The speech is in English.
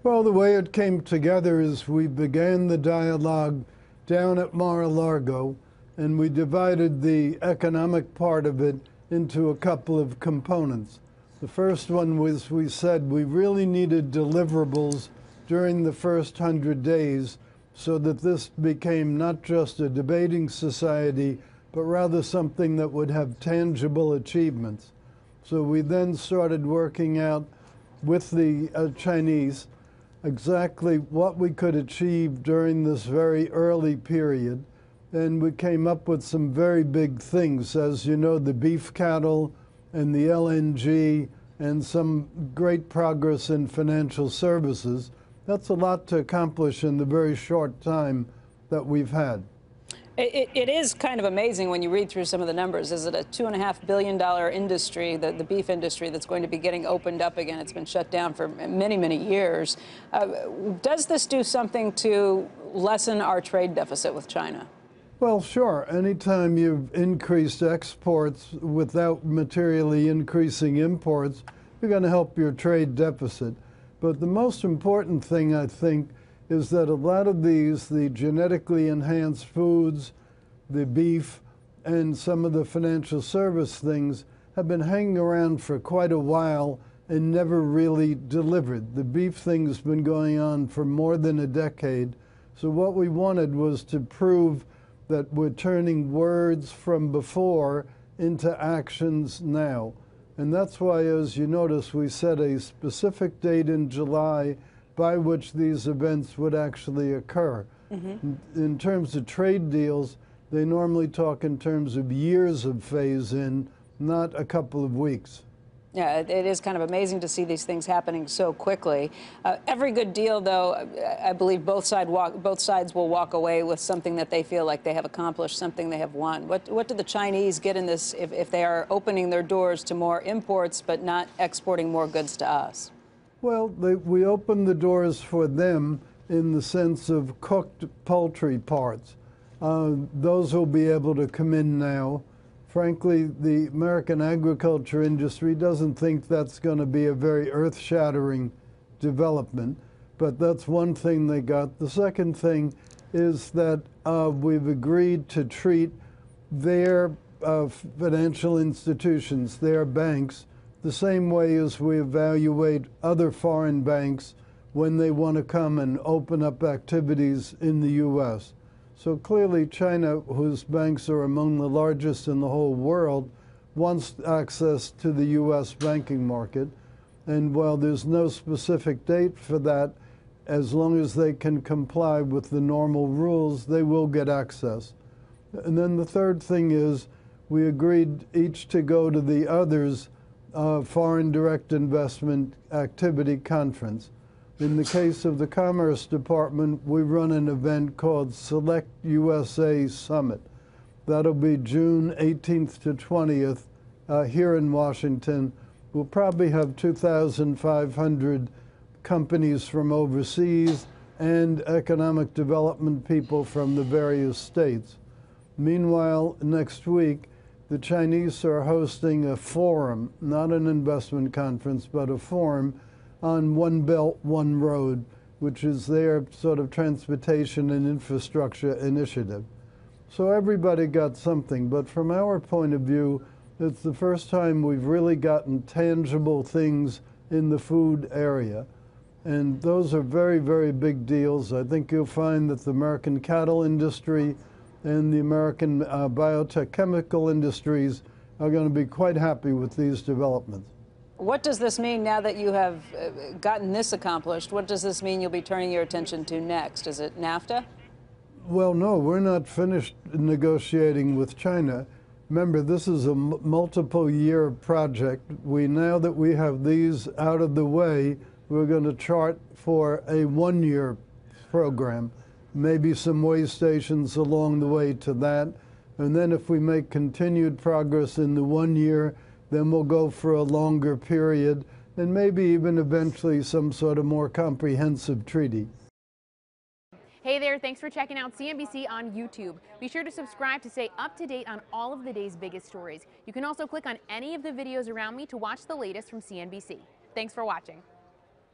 Well, the way it came together is we began the dialogue down at Mar-a-Lago, and we divided the economic part of it into a couple of components. The first one was we said we really needed deliverables during the first 100 days so that this became not just a debating society, but rather something that would have tangible achievements. So we then started working out with the Chinese exactly what we could achieve during this very early period. And we came up with some very big things, as you know, the beef cattle and the LNG and some great progress in financial services. That's a lot to accomplish in the very short time that we've had. It is kind of amazing when you read through some of the numbers. Is it a $2.5 billion industry, the beef industry, that's going to be getting opened up again? It's been shut down for many, many years. Does this do something to lessen our trade deficit with China? Well, sure. Anytime you've increased exports without materially increasing imports, you're going to help your trade deficit. But the most important thing, I think, is that a lot of these, the genetically enhanced foods, the beef, and some of the financial service things have been hanging around for quite a while and never really delivered. The beef thing's been going on for more than a decade. So what we wanted was to prove that we're turning words from before into actions now. And that's why, as you notice, we set a specific date in July by which these events would actually occur. In terms of trade deals, they normally talk in terms of years of phase-in, not a couple of weeks. Yeah, it is kind of amazing to see these things happening so quickly. Every good deal, though, I believe both sides will walk away with something that they feel like they have accomplished, something they have won. What do the Chinese get in this if they are opening their doors to more imports but not exporting more goods to us? Well, we opened the doors for them in the sense of cooked poultry parts. Those will be able to come in now. Frankly, the American agriculture industry doesn't think that's going to be a very earth-shattering development, but that's one thing they got. The second thing is that we've agreed to treat their financial institutions, their banks, the same way as we evaluate other foreign banks when they want to come and open up activities in the U.S. So clearly China, whose banks are among the largest in the whole world, wants access to the U.S. banking market. And while there's no specific date for that, as long as they can comply with the normal rules, they will get access. And then the third thing is we agreed each to go to the other's foreign direct investment activity conference. In the case of the Commerce Department, we run an event called Select USA Summit. That'll be June 18th to 20th here in Washington. We'll probably have 2,500 companies from overseas and economic development people from the various states. Meanwhile, next week, the Chinese are hosting a forum, not an investment conference, but a forum on One Belt, One Road, which is their sort of transportation and infrastructure initiative. So everybody got something, but from our point of view, it's the first time we've really gotten tangible things in the food area. And those are very, very big deals. I think you'll find that the American cattle industry and the American biotech chemical industries are going to be quite happy with these developments. What does this mean now that you have gotten this accomplished? What does this mean you'll be turning your attention to next? Is it NAFTA? Well, no, we're not finished negotiating with China. Remember, this is a multiple-year project. Now that we have these out of the way, we're going to chart for a one-year program. Maybe some way stations along the way to that. And then if we make continued progress in the 1 year, then we'll go for a longer period and maybe even eventually some sort of more comprehensive treaty. Hey there, thanks for checking out CNBC on YouTube. Be sure to subscribe to stay up to date on all of the day's biggest stories. You can also click on any of the videos around me to watch the latest from CNBC. Thanks for watching.